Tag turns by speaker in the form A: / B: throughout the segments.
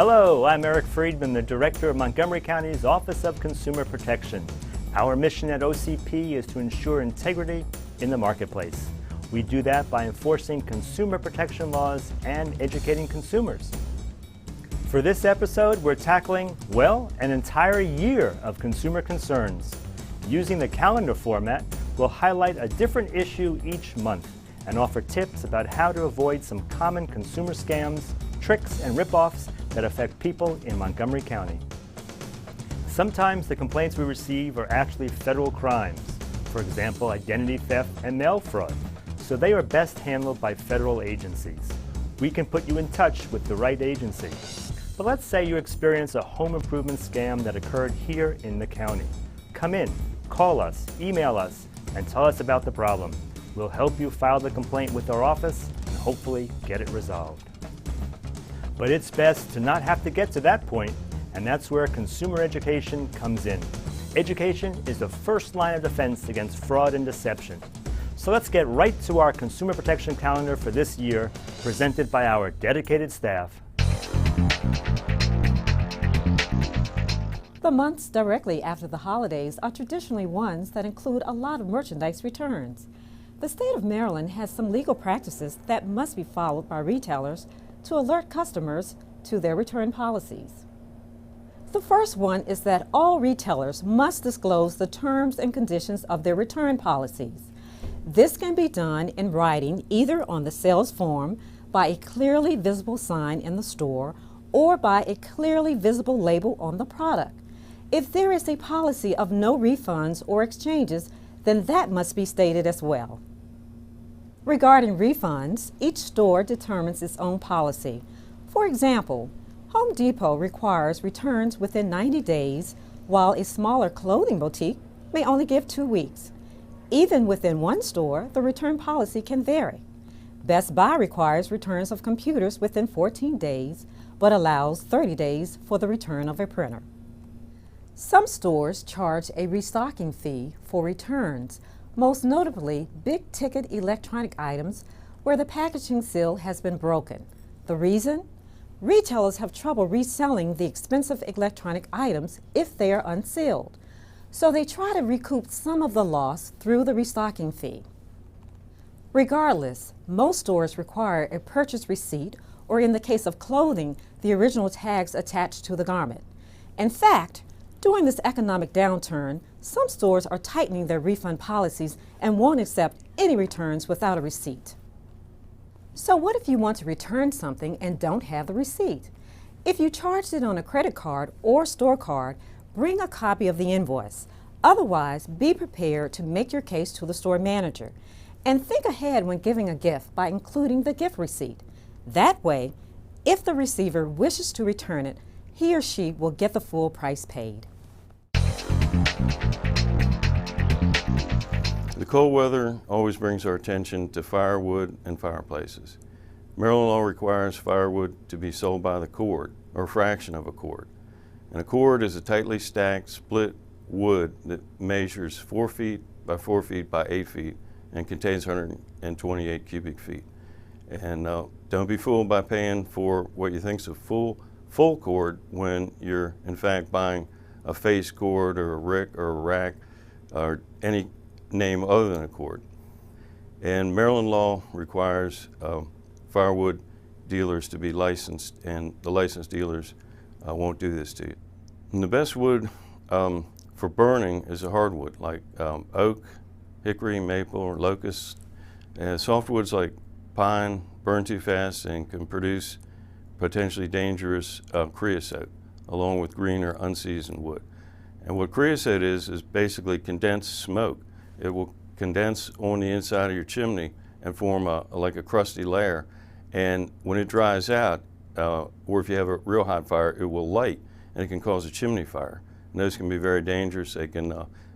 A: Hello, I'm Eric Friedman, the Director of Montgomery County's Office of Consumer Protection. Our mission at OCP is to ensure integrity in the marketplace. We do that by enforcing consumer protection laws and educating consumers. For this episode, we're tackling, well, an entire year of consumer concerns. Using the calendar format, we'll highlight a different issue each month and offer tips about how to avoid some common consumer scams, tricks, and ripoffs that affect people in Montgomery County. Sometimes the complaints we receive are actually federal crimes, for example, identity theft and mail fraud, so they are best handled by federal agencies. We can put you in touch with the right agency. But let's say you experience a home improvement scam that occurred here in the county. Come in, call us, email us, and tell us about the problem. We'll help you file the complaint with our office and hopefully get it resolved. But it's best to not have to get to that point, and that's where consumer education comes in. Education is the first line of defense against fraud and deception. So let's get right to our consumer protection calendar for this year, presented by our dedicated staff.
B: The months directly after the holidays are traditionally ones that include a lot of merchandise returns. The state of Maryland has some legal practices that must be followed by retailers to alert customers to their return policies. The first one is that all retailers must disclose the terms and conditions of their return policies. This can be done in writing either on the sales form, by a clearly visible sign in the store, or by a clearly visible label on the product. If there is a policy of no refunds or exchanges, then that must be stated as well. Regarding refunds, each store determines its own policy. For example, Home Depot requires returns within 90 days, while a smaller clothing boutique may only give 2 weeks. Even within one store, the return policy can vary. Best Buy requires returns of computers within 14 days, but allows 30 days for the return of a printer. Some stores charge a restocking fee for returns, most notably big-ticket electronic items where the packaging seal has been broken. The reason? Retailers have trouble reselling the expensive electronic items if they are unsealed, so they try to recoup some of the loss through the restocking fee. Regardless, most stores require a purchase receipt, or in the case of clothing, the original tags attached to the garment. In fact, during this economic downturn, some stores are tightening their refund policies and won't accept any returns without a receipt. So what if you want to return something and don't have the receipt? If you charged it on a credit card or store card, bring a copy of the invoice. Otherwise, be prepared to make your case to the store manager. And think ahead when giving a gift by including the gift receipt. That way, if the receiver wishes to return it, he or she will get the full price paid.
C: The cold weather always brings our attention to firewood and fireplaces. Maryland law requires firewood to be sold by the cord, or fraction of a cord. And a cord is a tightly stacked, split wood that measures 4 feet by 4 feet by 8 feet and contains 128 cubic feet. And don't be fooled by paying for what you think is a full cord when you're in fact buying a face cord or a rick or a rack or any name other than a cord. And Maryland law requires firewood dealers to be licensed, and the licensed dealers won't do this to you. And the best wood for burning is a hardwood like oak, hickory, maple, or locust. Softwoods like pine burn too fast and can produce potentially dangerous creosote, along with green or unseasoned wood. And what creosote is basically condensed smoke. It will condense on the inside of your chimney and form like a crusty layer. And when it dries out, or if you have a real hot fire, it will light and it can cause a chimney fire. And those can be very dangerous. They can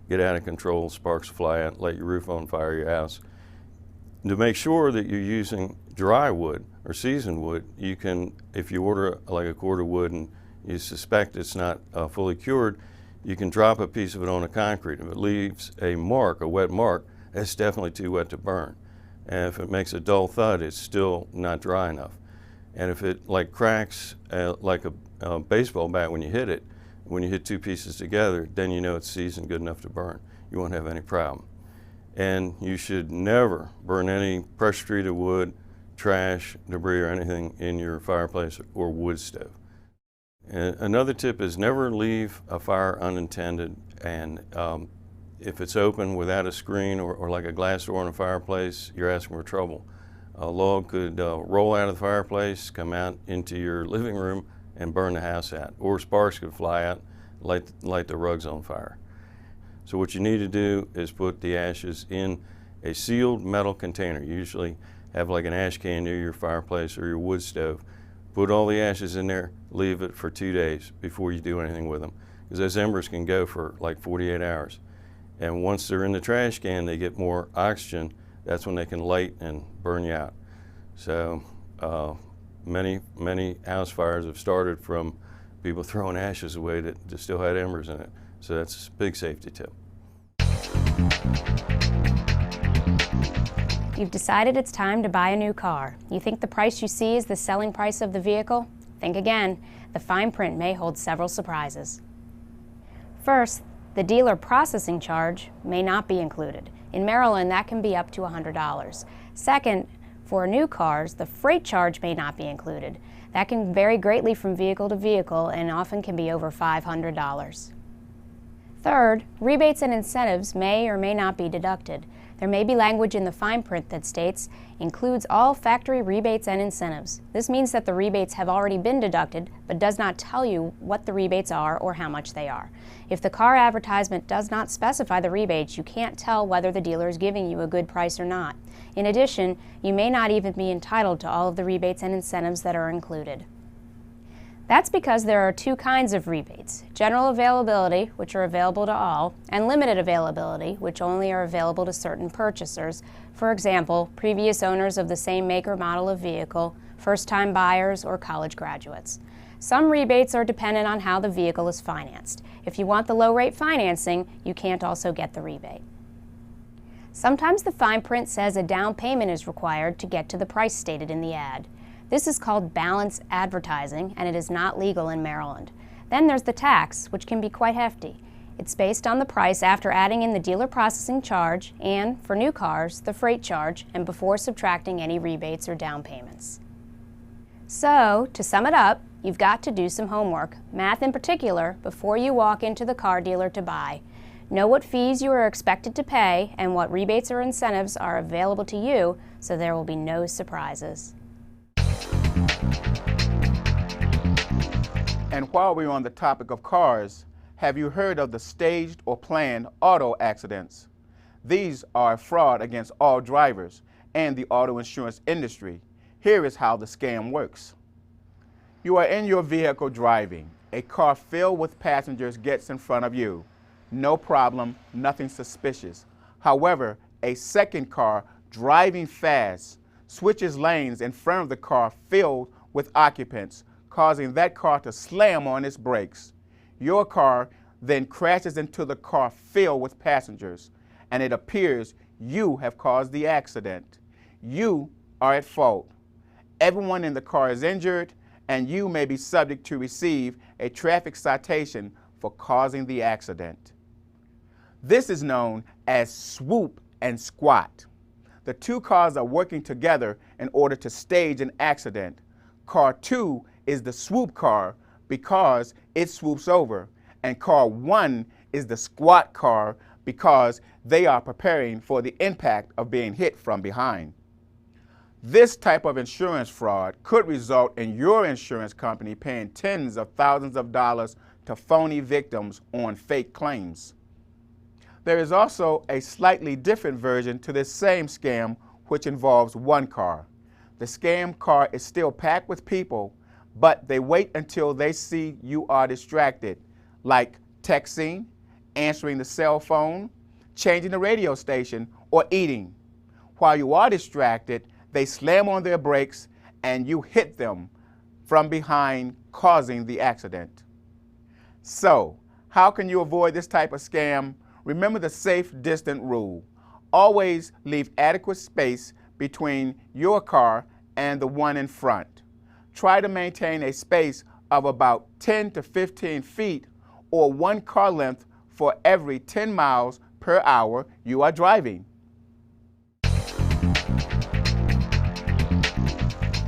C: get out of control, sparks fly out, light your roof on fire, your house. To make sure that you're using dry wood or seasoned wood, you can, if you order like a cord of wood and you suspect it's not fully cured, you can drop a piece of it on the concrete. If it leaves a mark, a wet mark, it's definitely too wet to burn. And if it makes a dull thud, it's still not dry enough. And if it like cracks like baseball bat when you hit it. When you hit two pieces together, then you know it's seasoned good enough to burn. You won't have any problem. And you should never burn any pressure-treated wood, trash, debris, or anything in your fireplace or wood stove. And another tip is never leave a fire unattended, and if it's open without a screen or like a glass door in a fireplace, you're asking for trouble. A log could roll out of the fireplace, come out into your living room, and burn the house out. Or sparks could fly out, light the rugs on fire. So what you need to do is put the ashes in a sealed metal container. You usually have like an ash can near your fireplace or your wood stove. Put all the ashes in there, leave it for 2 days before you do anything with them. Because those embers can go for like 48 hours. And once they're in the trash can, they get more oxygen. That's when they can light and burn you out. So many house fires have started from people throwing ashes away that still had embers in it. So that's a big safety tip.
D: You've decided it's time to buy a new car. You think the price you see is the selling price of the vehicle? Think again. The fine print may hold several surprises. First, the dealer processing charge may not be included. In Maryland, that can be up to $100. Second, for new cars, the freight charge may not be included. That can vary greatly from vehicle to vehicle and often can be over $500. Third, rebates and incentives may or may not be deducted. There may be language in the fine print that states, includes all factory rebates and incentives. This means that the rebates have already been deducted, but does not tell you what the rebates are or how much they are. If the car advertisement does not specify the rebates, you can't tell whether the dealer is giving you a good price or not. In addition, you may not even be entitled to all of the rebates and incentives that are included. That's because there are two kinds of rebates: general availability, which are available to all, and limited availability, which only are available to certain purchasers. For example, previous owners of the same make or model of vehicle, first-time buyers, or college graduates. Some rebates are dependent on how the vehicle is financed. If you want the low-rate financing, you can't also get the rebate. Sometimes the fine print says a down payment is required to get to the price stated in the ad. This is called balance advertising, and it is not legal in Maryland. Then there's the tax, which can be quite hefty. It's based on the price after adding in the dealer processing charge and, for new cars, the freight charge, and before subtracting any rebates or down payments. So, to sum it up, you've got to do some homework, math in particular, before you walk into the car dealer to buy. Know what fees you are expected to pay and what rebates or incentives are available to you, so there will be no surprises.
E: And while we're on the topic of cars, have you heard of the staged or planned auto accidents? These are a fraud against all drivers and the auto insurance industry. Here is how the scam works. You are in your vehicle driving. A car filled with passengers gets in front of you. No problem, nothing suspicious. However, a second car driving fast switches lanes in front of the car filled with occupants, causing that car to slam on its brakes. Your car then crashes into the car filled with passengers, and it appears you have caused the accident. You are at fault. Everyone in the car is injured, and you may be subject to receive a traffic citation for causing the accident. This is known as swoop and squat. The two cars are working together in order to stage an accident. Car 2 is the swoop car because it swoops over, and car 1 is the squat car because they are preparing for the impact of being hit from behind. This type of insurance fraud could result in your insurance company paying tens of thousands of dollars to phony victims on fake claims. There is also a slightly different version to this same scam, which involves one car. The scam car is still packed with people, but they wait until they see you are distracted, like texting, answering the cell phone, changing the radio station, or eating. While you are distracted, they slam on their brakes and you hit them from behind, causing the accident. So, how can you avoid this type of scam? Remember the safe distant rule. Always leave adequate space between your car and the one in front. Try to maintain a space of about 10 to 15 feet or 1 car length for every 10 miles per hour you are driving.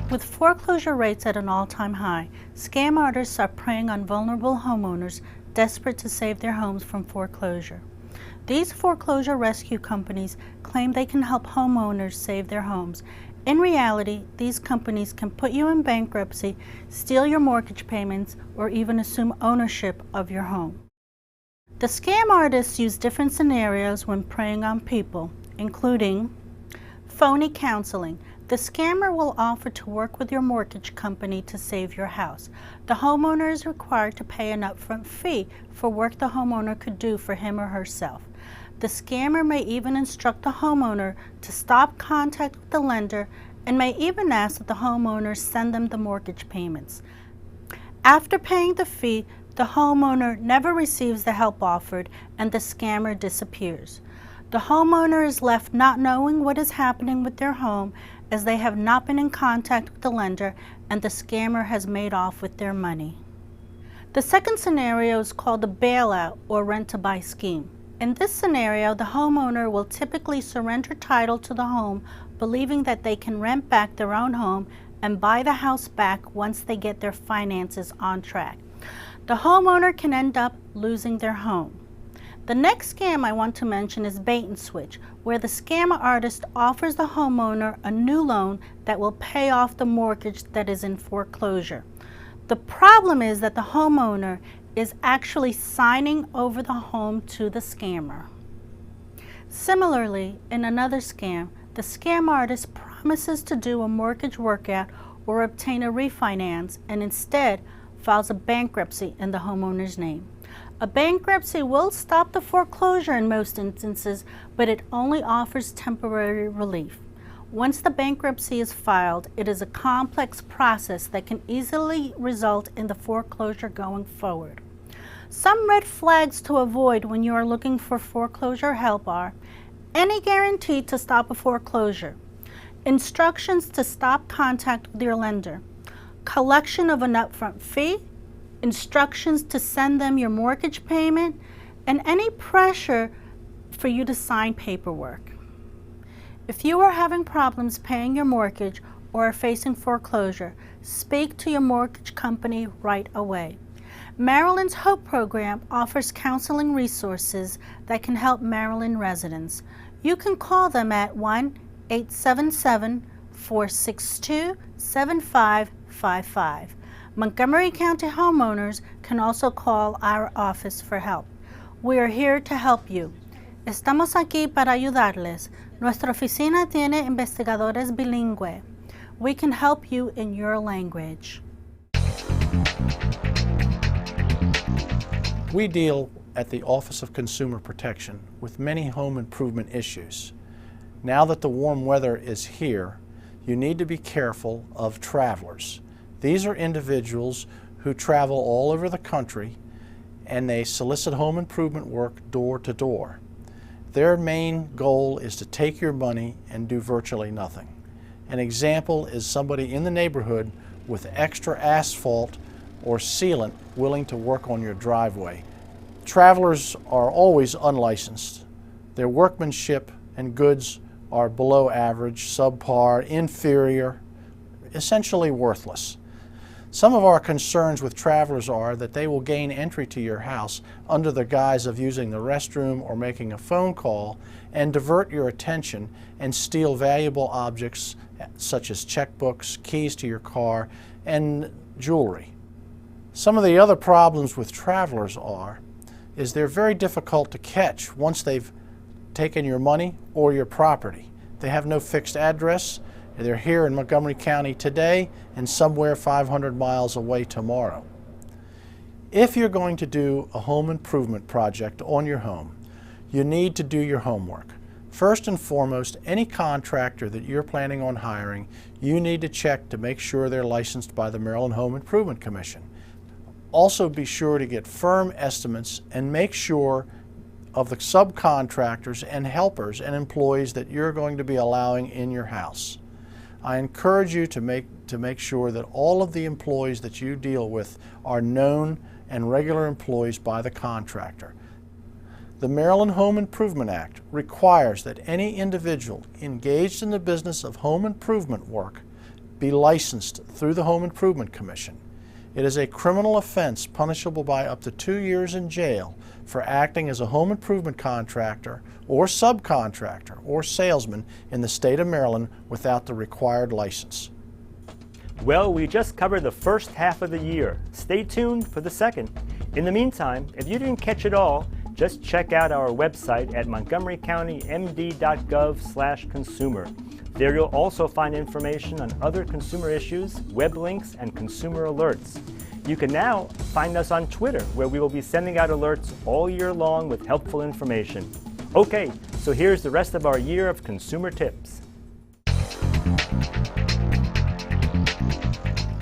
F: With foreclosure rates at an all-time high, scam artists are preying on vulnerable homeowners desperate to save their homes from foreclosure. These foreclosure rescue companies claim they can help homeowners save their homes. In reality, these companies can put you in bankruptcy, steal your mortgage payments, or even assume ownership of your home. The scam artists use different scenarios when preying on people, including phony counseling. The scammer will offer to work with your mortgage company to save your house. The homeowner is required to pay an upfront fee for work the homeowner could do for him or herself. The scammer may even instruct the homeowner to stop contact with the lender and may even ask that the homeowner send them the mortgage payments. After paying the fee, the homeowner never receives the help offered and the scammer disappears. The homeowner is left not knowing what is happening with their home as they have not been in contact with the lender and the scammer has made off with their money. The second scenario is called a bailout or rent-to-buy scheme. In this scenario, the homeowner will typically surrender title to the home, believing that they can rent back their own home and buy the house back once they get their finances on track. The homeowner can end up losing their home. The next scam I want to mention is bait and switch, where the scam artist offers the homeowner a new loan that will pay off the mortgage that is in foreclosure. The problem is that the homeowner is actually signing over the home to the scammer. Similarly, in another scam, the scam artist promises to do a mortgage workout or obtain a refinance and instead files a bankruptcy in the homeowner's name. A bankruptcy will stop the foreclosure in most instances, but it only offers temporary relief. Once the bankruptcy is filed, it is a complex process that can easily result in the foreclosure going forward. Some red flags to avoid when you are looking for foreclosure help are any guarantee to stop a foreclosure, instructions to stop contact with your lender, collection of an upfront fee, instructions to send them your mortgage payment, and any pressure for you to sign paperwork. If you are having problems paying your mortgage or are facing foreclosure, speak to your mortgage company right away. Maryland's HOPE program offers counseling resources that can help Maryland residents. You can call them at 1-877-462-7555. Montgomery County homeowners can also call our office for help. We are here to help you. Estamos aquí para ayudarles. Nuestra oficina tiene investigadores bilingüe. We can help you in your language.
G: We deal at the Office of Consumer Protection with many home improvement issues. Now that the warm weather is here, you need to be careful of travelers. These are individuals who travel all over the country and they solicit home improvement work door to door. Their main goal is to take your money and do virtually nothing. An example is somebody in the neighborhood with extra asphalt or sealant willing to work on your driveway. Travelers are always unlicensed. Their workmanship and goods are below average, subpar, inferior, essentially worthless. Some of our concerns with travelers are that they will gain entry to your house under the guise of using the restroom or making a phone call and divert your attention and steal valuable objects such as checkbooks, keys to your car, and jewelry. Some of the other problems with travelers is they're very difficult to catch once they've taken your money or your property. They have no fixed address. They're here in Montgomery County today and somewhere 500 miles away tomorrow. If you're going to do a home improvement project on your home, you need to do your homework. First and foremost, any contractor that you're planning on hiring, you need to check to make sure they're licensed by the Maryland Home Improvement Commission. Also be sure to get firm estimates and make sure of the subcontractors and helpers and employees that you're going to be allowing in your house. I encourage you to make sure that all of the employees that you deal with are known and regular employees by the contractor. The Maryland Home Improvement Act requires that any individual engaged in the business of home improvement work be licensed through the Home Improvement Commission. It is a criminal offense punishable by up to 2 years in jail for acting as a home improvement contractor or subcontractor or salesman in the state of Maryland without the required license.
A: Well, we just covered the first half of the year. Stay tuned for the second. In the meantime, if you didn't catch it all, just check out our website at montgomerycountymd.gov/consumer. There you'll also find information on other consumer issues, web links, and consumer alerts. You can now find us on Twitter, where we will be sending out alerts all year long with helpful information. Okay, so here's the rest of our year of consumer tips.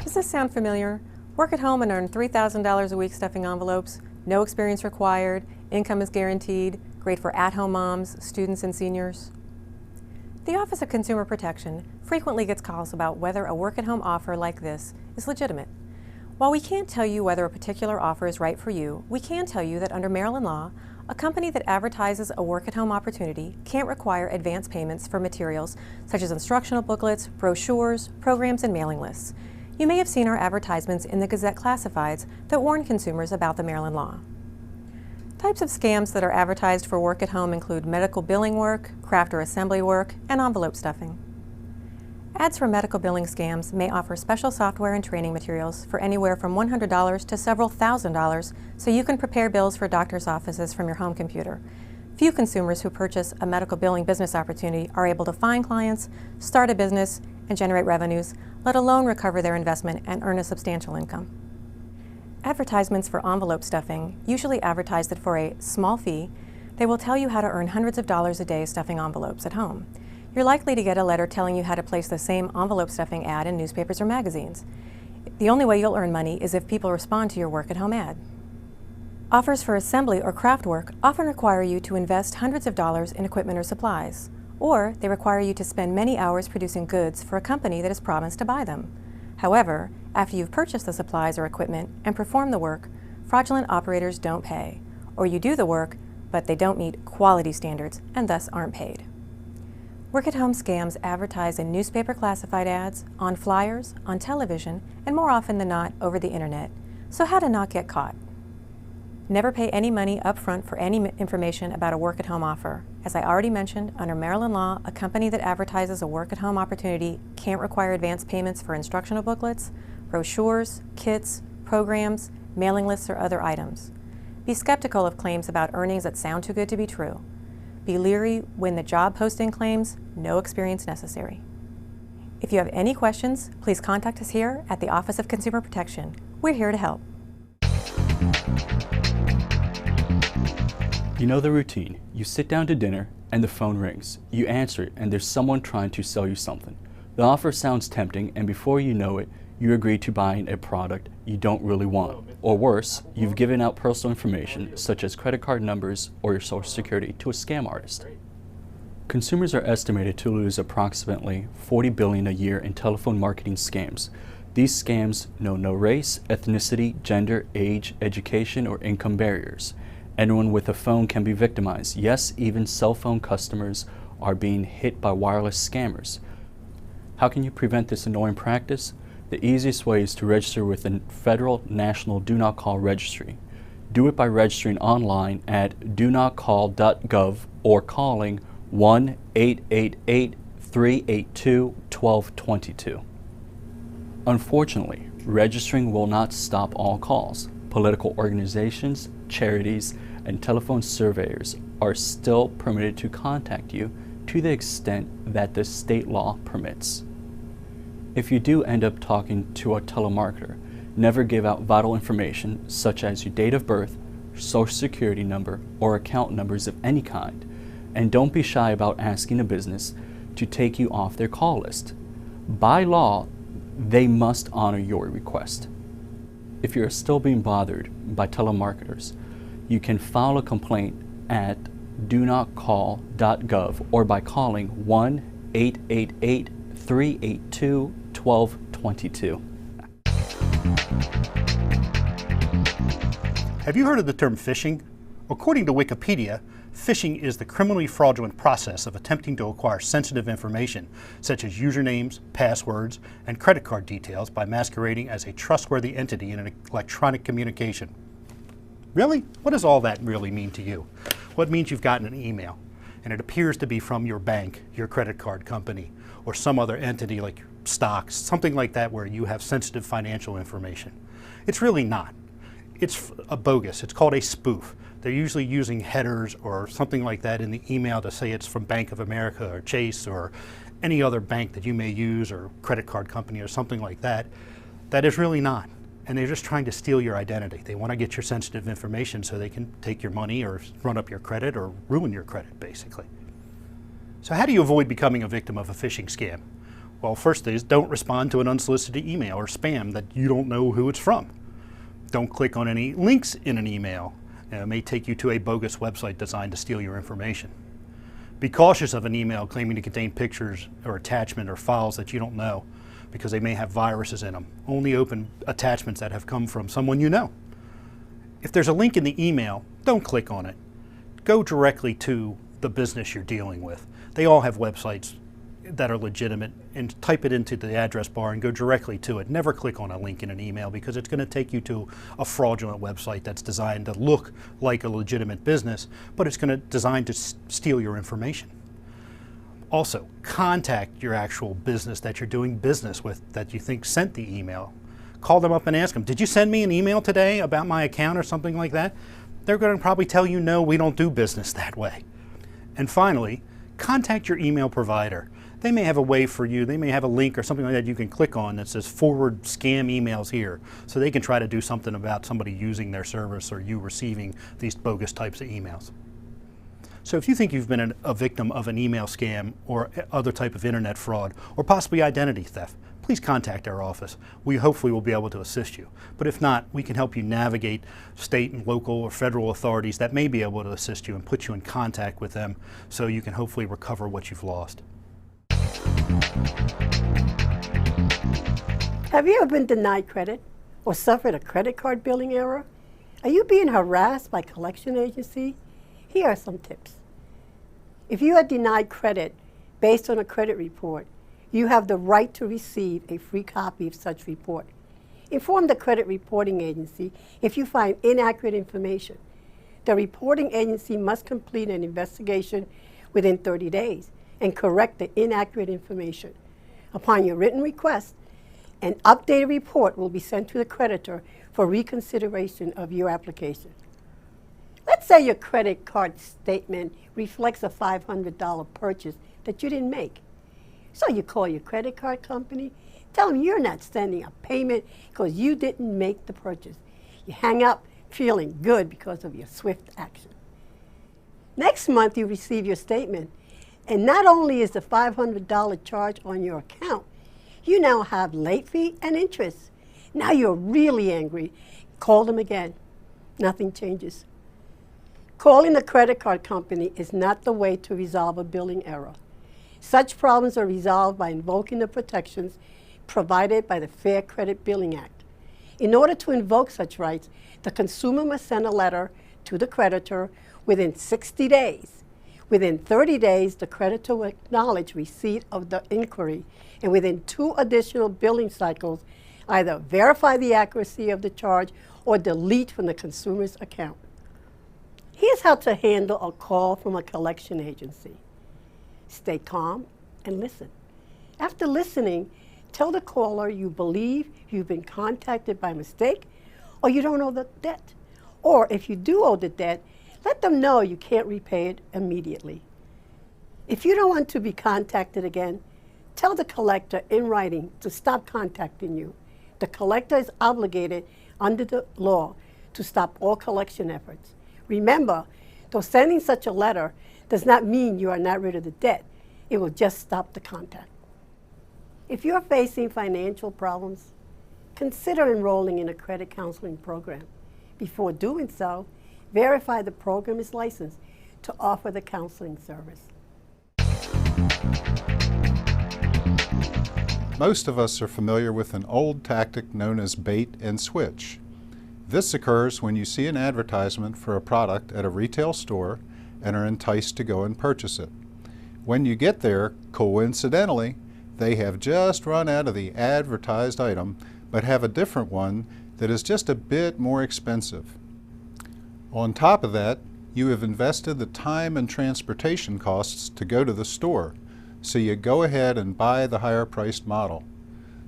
H: Does this sound familiar? Work at home and earn $3,000 a week stuffing envelopes, no experience required, income is guaranteed, great for at-home moms, students, and seniors. The Office of Consumer Protection frequently gets calls about whether a work-at-home offer like this is legitimate. While we can't tell you whether a particular offer is right for you, we can tell you that under Maryland law, a company that advertises a work-at-home opportunity can't require advance payments for materials such as instructional booklets, brochures, programs, and mailing lists. You may have seen our advertisements in the Gazette Classifieds that warn consumers about the Maryland law. Types of scams that are advertised for work at home include medical billing work, craft or assembly work, and envelope stuffing. Ads for medical billing scams may offer special software and training materials for anywhere from $100 to several $1,000s so you can prepare bills for doctor's offices from your home computer. Few consumers who purchase a medical billing business opportunity are able to find clients, start a business, and generate revenues, let alone recover their investment and earn a substantial income. Advertisements for envelope stuffing usually advertise that for a small fee, they will tell you how to earn hundreds of dollars a day stuffing envelopes at home. You're likely to get a letter telling you how to place the same envelope stuffing ad in newspapers or magazines. The only way you'll earn money is if people respond to your work-at-home ad. Offers for assembly or craft work often require you to invest hundreds of dollars in equipment or supplies, or they require you to spend many hours producing goods for a company that has promised to buy them. However, after you've purchased the supplies or equipment and performed the work, fraudulent operators don't pay, or you do the work, but they don't meet quality standards and thus aren't paid. Work-at-home scams advertise in newspaper classified ads, on flyers, on television, and more often than not, over the internet. So how to not get caught? Never pay any money up front for any information about a work-at-home offer. As I already mentioned, under Maryland law, a company that advertises a work-at-home opportunity can't require advance payments for instructional booklets, brochures, kits, programs, mailing lists, or other items. Be skeptical of claims about earnings that sound too good to be true. Be leery when the job posting claims no experience necessary. If you have any questions, please contact us here at the Office of Consumer Protection. We're here to help.
I: You know the routine. You sit down to dinner and the phone rings. You answer it and there's someone trying to sell you something. The offer sounds tempting and before you know it, you agree to buying a product you don't really want. Or worse, you've given out personal information such as credit card numbers or your social security to a scam artist. Consumers are estimated to lose approximately $40 billion a year in telephone marketing scams. These scams know no race, ethnicity, gender, age, education, or income barriers. Anyone with a phone can be victimized. Yes, even cell phone customers are being hit by wireless scammers. How can you prevent this annoying practice? The easiest way is to register with the Federal National Do Not Call Registry. Do it by registering online at donotcall.gov or calling 1-888-382-1222. Unfortunately, registering will not stop all calls. Political organizations, charities, and telephone surveyors are still permitted to contact you to the extent that the state law permits. If you do end up talking to a telemarketer, never give out vital information such as your date of birth, social security number, or account numbers of any kind, and don't be shy about asking a business to take you off their call list. By law, they must honor your request. If you're still being bothered by telemarketers, you can file a complaint at donotcall.gov or by calling 1-888 888-382-1222.
J: Have you heard of the term phishing? According to Wikipedia, phishing is the criminally fraudulent process of attempting to acquire sensitive information, such as usernames, passwords, and credit card details by masquerading as a trustworthy entity in an electronic communication. Really? What does all that really mean to you? Well, it means you've gotten an email, and it appears to be from your bank, your credit card company, or some other entity like stocks, something like that where you have sensitive financial information. It's really not. It's a bogus. It's called a spoof. They're usually using headers or something like that in the email to say it's from Bank of America or Chase or any other bank that you may use, or credit card company or something like that. That is really not. And they're just trying to steal your identity. They want to get your sensitive information so they can take your money or run up your credit or ruin your credit, basically. So how do you avoid becoming a victim of a phishing scam? Well, first is don't respond to an unsolicited email or spam that you don't know who it's from. Don't click on any links in an email. It may take you to a bogus website designed to steal your information. Be cautious of an email claiming to contain pictures or attachment or files that you don't know, because they may have viruses in them. Only open attachments that have come from someone you know. If there's a link in the email, don't click on it. Go directly to the business you're dealing with. They all have websites that are legitimate, and type it into the address bar and go directly to it. Never click on a link in an email, because it's going to take you to a fraudulent website that's designed to look like a legitimate business, but it's designed to steal your information. Also, contact your actual business that you're doing business with that you think sent the email. Call them up and ask them, did you send me an email today about my account or something like that? They're going to probably tell you, no, we don't do business that way. And finally, contact your email provider. They may have a way for you, they may have a link or something like that you can click on that says forward scam emails here, so they can try to do something about somebody using their service or you receiving these bogus types of emails. So if you think you've been a victim of an email scam or other type of internet fraud or possibly identity theft, please contact our office. We hopefully will be able to assist you. But if not, we can help you navigate state and local or federal authorities that may be able to assist you and put you in contact with them so you can hopefully recover what you've lost.
K: Have you ever been denied credit or suffered a credit card billing error? Are you being harassed by collection agency? Here are some tips. If you are denied credit based on a credit report, you have the right to receive a free copy of such report. Inform the credit reporting agency if you find inaccurate information. The reporting agency must complete an investigation within 30 days and correct the inaccurate information. Upon your written request, an updated report will be sent to the creditor for reconsideration of your application. Let's say your credit card statement reflects a $500 purchase that you didn't make. So you call your credit card company, tell them you're not sending a payment because you didn't make the purchase. You hang up feeling good because of your swift action. Next month you receive your statement, and not only is the $500 charge on your account, you now have late fee and interest. Now you're really angry. Call them again. Nothing changes. Calling the credit card company is not the way to resolve a billing error. Such problems are resolved by invoking the protections provided by the Fair Credit Billing Act. In order to invoke such rights, the consumer must send a letter to the creditor within 60 days. Within 30 days, the creditor will acknowledge receipt of the inquiry, and within 2 additional billing cycles, either verify the accuracy of the charge or delete from the consumer's account. Here's how to handle a call from a collection agency. Stay calm and listen. After listening, tell the caller you believe you've been contacted by mistake or you don't owe the debt. Or if you do owe the debt, let them know you can't repay it immediately. If you don't want to be contacted again, tell the collector in writing to stop contacting you. The collector is obligated under the law to stop all collection efforts. Remember, though sending such a letter does not mean you are not rid of the debt. It will just stop the contact. If you're facing financial problems, consider enrolling in a credit counseling program. Before doing so, verify the program is licensed to offer the counseling service.
L: Most of us are familiar with an old tactic known as bait and switch. This occurs when you see an advertisement for a product at a retail store and are enticed to go and purchase it. When you get there, coincidentally, they have just run out of the advertised item but have a different one that is just a bit more expensive. On top of that, you have invested the time and transportation costs to go to the store, so you go ahead and buy the higher priced model.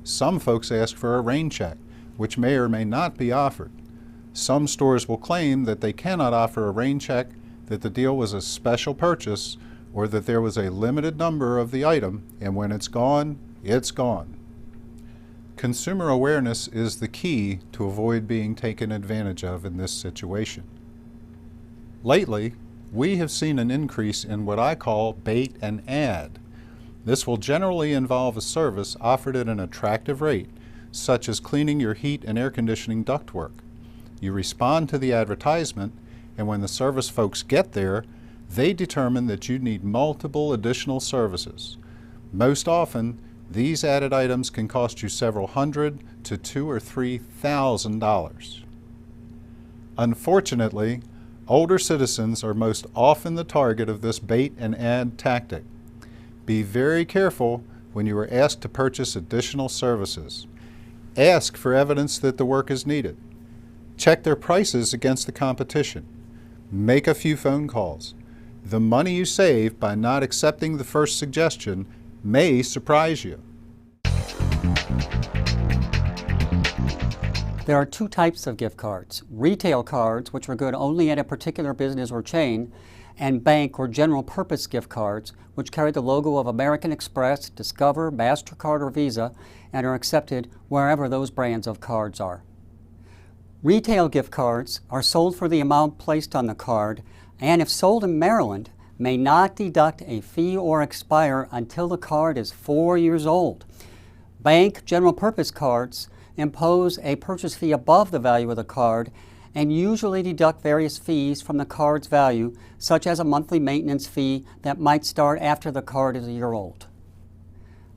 L: Some folks ask for a rain check, which may or may not be offered. Some stores will claim that they cannot offer a rain check, that the deal was a special purchase, or that there was a limited number of the item, and when it's gone, it's gone. Consumer awareness is the key to avoid being taken advantage of in this situation. Lately, we have seen an increase in what I call bait and add. This will generally involve a service offered at an attractive rate, such as cleaning your heat and air conditioning ductwork. You respond to the advertisement, and when the service folks get there, they determine that you need multiple additional services. Most often, these added items can cost you several hundred to $2,000 or $3,000. Unfortunately, older citizens are most often the target of this bait and add tactic. Be very careful when you are asked to purchase additional services. Ask for evidence that the work is needed. Check their prices against the competition. Make a few phone calls. The money you save by not accepting the first suggestion may surprise you.
M: There are two types of gift cards: retail cards, which are good only at a particular business or chain, and bank or general purpose gift cards, which carry the logo of American Express, Discover, MasterCard, or Visa, and are accepted wherever those brands of cards are. Retail gift cards are sold for the amount placed on the card, and if sold in Maryland, may not deduct a fee or expire until the card is 4 years old. Bank general purpose cards impose a purchase fee above the value of the card and usually deduct various fees from the card's value, such as a monthly maintenance fee that might start after the card is a year old.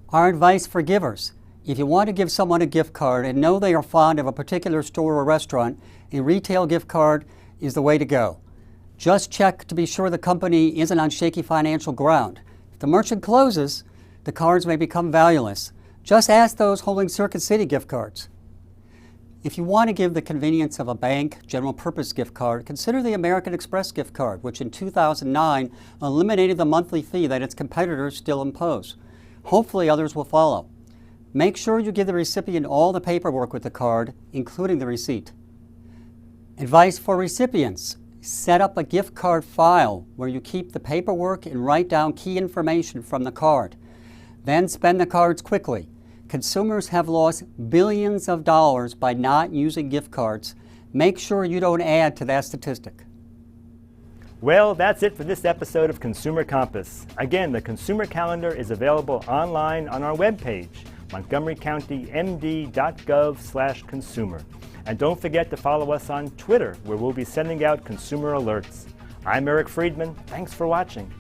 M: Our advice for givers: if you want to give someone a gift card and know they are fond of a particular store or restaurant, a retail gift card is the way to go. Just check to be sure the company isn't on shaky financial ground. If the merchant closes, the cards may become valueless. Just ask those holding Circuit City gift cards. If you want to give the convenience of a bank general purpose gift card, consider the American Express gift card, which in 2009 eliminated the monthly fee that its competitors still impose. Hopefully others will follow. Make sure you give the recipient all the paperwork with the card, including the receipt. Advice for recipients: set up a gift card file where you keep the paperwork and write down key information from the card. Then spend the cards quickly. Consumers have lost billions of dollars by not using gift cards. Make sure you don't add to that statistic.
A: Well, that's it for this episode of Consumer Compass. Again, the Consumer Calendar is available online on our webpage, montgomerycountymd.gov/consumer. And don't forget to follow us on Twitter, where we'll be sending out consumer alerts. I'm Eric Friedman. Thanks for watching.